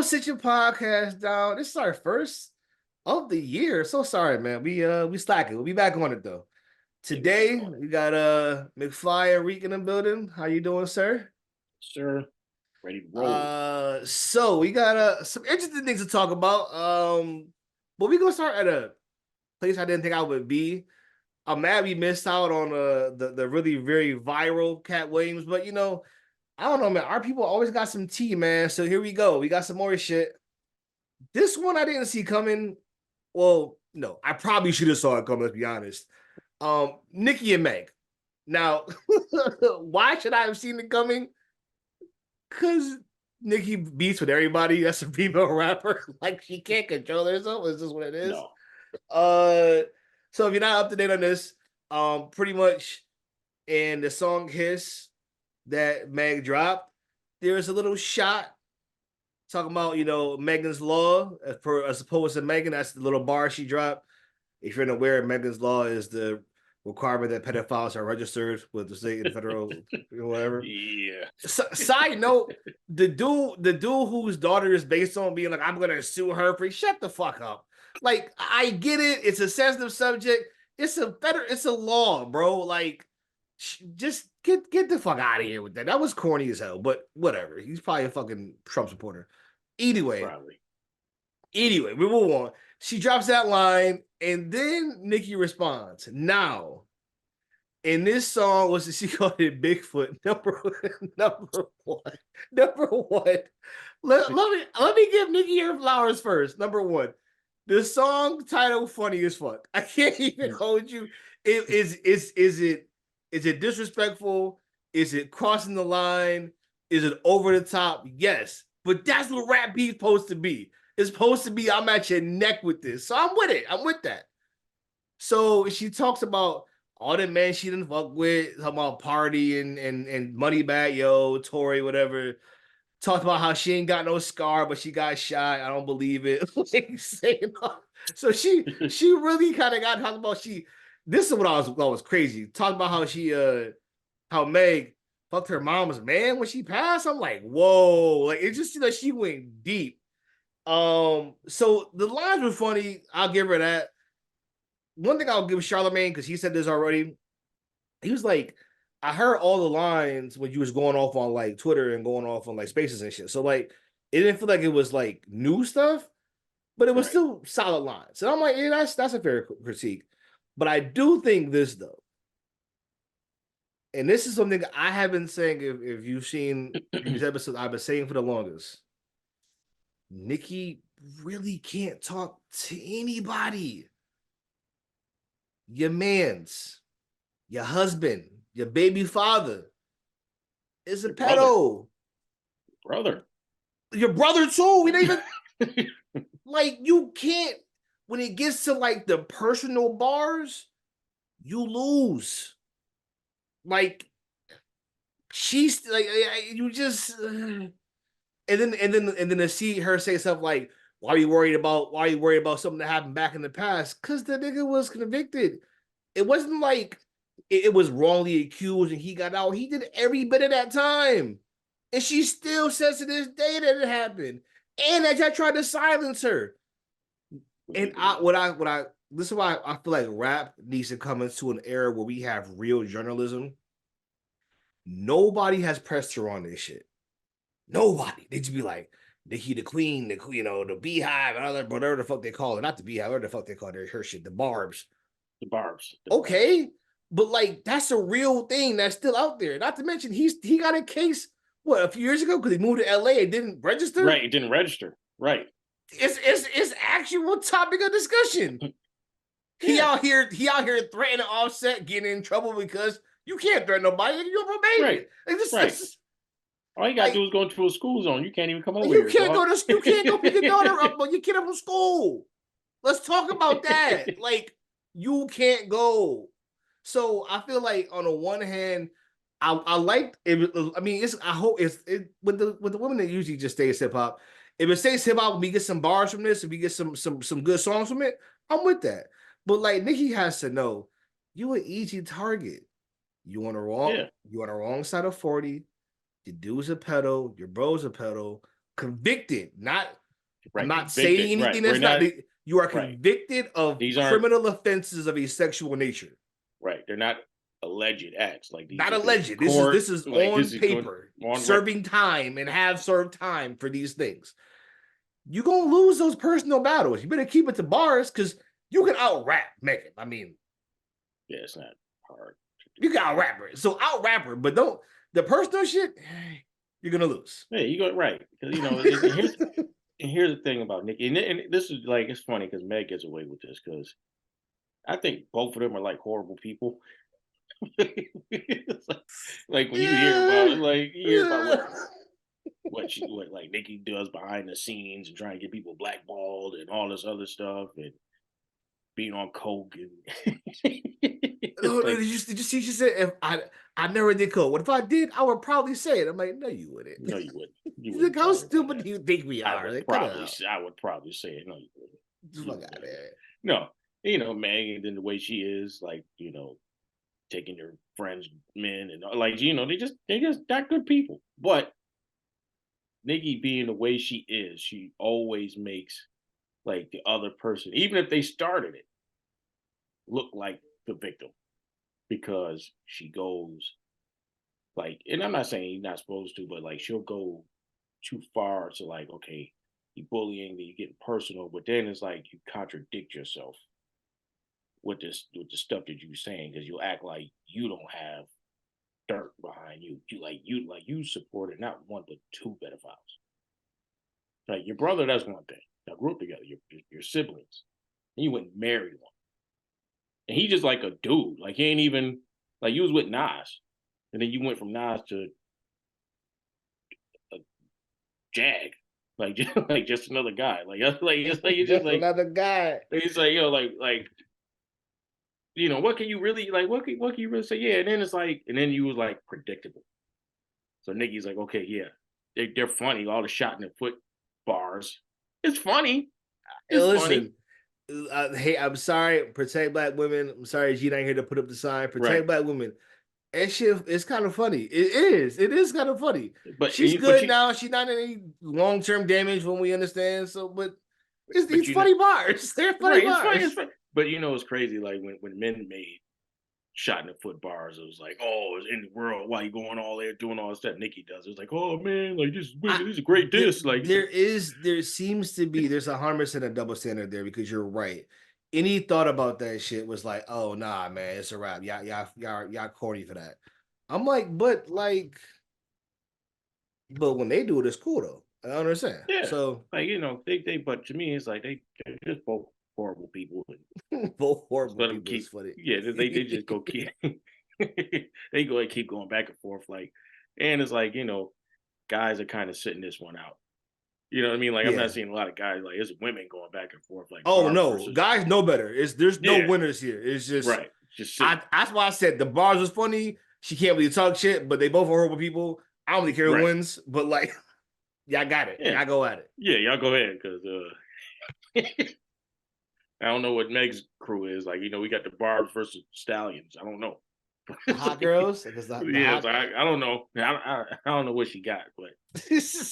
sit your podcast down. This is our first of the year. So sorry, man. We slacking. We'll be back on it though. Today we got McFly and Reek in the building. How you doing, sir? Sir, ready to roll. So we got some interesting things to talk about. But we gonna start at a place I didn't think I would be. I'm mad we missed out on the really very viral Cat Williams, but I don't know, man. Our people always got some tea, man. So here we go. We got some more shit. This one I didn't see coming. Well, no, I probably should have saw it coming, let's be honest. Nicki and Meg. Now, why should I have seen it coming? Because Nicki beats with everybody. That's a female rapper. Like, she can't control herself. Is this what it is? No. So if you're not up to date on this, pretty much in the song Hiss that Meg dropped, there's a little shot talking about, Megan's Law as opposed to Megan. That's the little bar she dropped. If you're not aware, Megan's Law is the requirement that pedophiles are registered with the state and federal whatever. Yeah. Side note, the dude whose daughter is based on being like, I'm gonna sue her for, shut the fuck up. Like, I get it. It's a sensitive subject. It's a law, bro. Like, just get the fuck out of here with that. That was corny as hell, but whatever. He's probably a fucking Trump supporter. Anyway, we move on. She drops that line, and then Nicki responds. Now, in this song, was she called it Bigfoot? Number one. Let me give Nicki her flowers first. Number one, the song title funny as fuck. I can't even hold you. Is it disrespectful? Is it crossing the line? Is it over the top? Yes. But that's what rap beat's supposed to be. It's supposed to be, I'm at your neck with this. So I'm with it. I'm with that. So she talks about all the men she didn't fuck with, talking about Party and Money Bag Yo, Tory, whatever. Talked about how she ain't got no scar, but she got shot. I don't believe it. So she really kind of got talking about this is what I was crazy. Talking about how Meg fucked her mom's man when she passed. I'm like, whoa, like it just seemed like she went deep. So the lines were funny. I'll give her that. One thing I'll give Charlemagne, because he said this already. He was like, I heard all the lines when you was going off on like Twitter and going off on like spaces and shit. So like it didn't feel like it was like new stuff, but it was still solid lines. And I'm like, yeah, that's a fair critique. But I do think this though. And this is something I have been saying, if you've seen these episodes, I've been saying for the longest. Nicki really can't talk to anybody. Your mans, your husband, your baby father is a pedo. Brother. Your brother too. We don't even like, you can't, when it gets to like the personal bars, you lose. Like, she's like, you just and then to see her say stuff like, why are you worried about something that happened back in the past? Because the nigga was convicted. It wasn't like it was wrongly accused and he got out. He did every bit of that time. And she still says to this day that it happened. And that y'all tried to silence her. And this is why I feel like rap needs to come into an era where we have real journalism. Nobody has pressed her on this shit. Nobody. They just be like, Nicki the Queen, the Beehive, and other whatever the fuck they call it. Not the Beehive, whatever the fuck they call it, her shit, the Barbs. Okay. But like, that's a real thing that's still out there. Not to mention, he got a case, a few years ago, because he moved to LA and didn't register? Right, it didn't register. Right. It's actual topic of discussion. He out here threatening Offset, getting in trouble because you can't threaten nobody. You're probation. Right. All you gotta do is go into a school zone. You can't even come over here. You can't go pick your daughter up or your kid up from school. Let's talk about that. Like, you can't go. So I feel like on the one hand, I like it. I mean, I hope it's with the women that usually just stay hip hop. If it stays hip hop, we get some bars from this, and we get some good songs from it, I'm with that. But like, Nicki has to know, you an easy target. You on the wrong side of 40. Your dude's a pedo. Your bro's a pedo. Convicted, not I'm Right, not saying convicted. Right, anything we're that's not. not. You are Right, convicted of these aren't. criminal offenses of a sexual nature. Right, they're not alleged acts. Like these Not are things in alleged. This is court. this is Like on this is going paper. on record. Serving time and have served time for these things. You're gonna lose those personal battles. You better keep it to bars because you can out rap Megan. I mean, Yeah, it's not hard. you can out rap her. So out rap her, but don't the personal shit. You're gonna lose. Yeah, you go right because and here's the thing about Nicki, and this is like it's funny because Meg gets away with this because I think both of them are like horrible people. It's like when you hear about Yeah. like you hear about what like Nicki does behind the scenes and trying to get people blackballed and all this other stuff and being on coke and No, it's no, like did you see? She said, "If I never did code. What if I did? I would probably say it." I'm like, "No, you wouldn't." no, you wouldn't. You She's like, wouldn't "How tell everybody stupid that. do you think we are?" Like, cut it out. I would probably say it. No, you wouldn't. Just You fuck wouldn't. out of there. No, Meg, and the way she is, like, taking your friends, men, and like, they just not good people. But Nikki being the way she is, she always makes like the other person, even if they started it, look like the victim because she goes like, and I'm not saying you're not supposed to, but like she'll go too far to like, okay, you bullying, then you getting personal, but then it's like you contradict yourself with the stuff that you're saying because you act like you don't have dirt behind you. You supported not one but two pedophiles. Like your brother, that's one thing. Y'all grew up together, your siblings. And you went and married one. And he just like a dude. Like he ain't even like you was with Nas. And then you went from Nas to a Jag. Like just like just another guy. Like it's just Just like another guy. it's like like what can you really like? What can you really say? Yeah, and then it's like, and then you was like predictable. So Nicki's like, okay, yeah, they're funny. All the shot in the foot bars, it's funny. Hey, It's funny. listen, hey, I'm sorry. Protect black women. I'm sorry, G not here to put up the sign. Right, Protect black women. That shit is kind of funny. It is. It is kind of funny. She's but good now. She's not in any long term damage when we understand. So, but it's but these funny bars. They're funny right, it's funny. It's bars. funny. But it's crazy. Like when men made shot in the foot bars, it was like, oh, it's in the world. Why you going all there doing all this stuff? Nikki does. It was like, oh man, like this is I, wicked. This is a great diss. Like it's like, there seems to be there's a 100% a double standard there because you're right. Any thought about that shit was like, oh nah, man, it's a wrap. Y'all corny for that. I'm like, but when they do it, it's cool though. I don't understand. yeah, So like they. But to me, it's like they're just both horrible people. And both just horrible let them people is keep. funny. Yeah, they just go keep. They go and keep going back and forth. Like, and it's like guys are kind of sitting this one out. You know what I mean? Like I'm not Yeah. seeing a lot of guys like it's women going back and forth like Oh bars no, versus guys know better. There's no yeah, winners here. It's just right. Just sitting that's why I said the bars was funny. She can't really talk shit, but they both are horrible people. I don't really care who right. wins, but like, y'all got it. Yeah, Y'all go at it. yeah. Y'all go ahead because I don't know what Meg's crew is like. We got the bars versus stallions. I don't know. The hot girls, because the Yeah, hot. so I don't know. I don't know what she got, but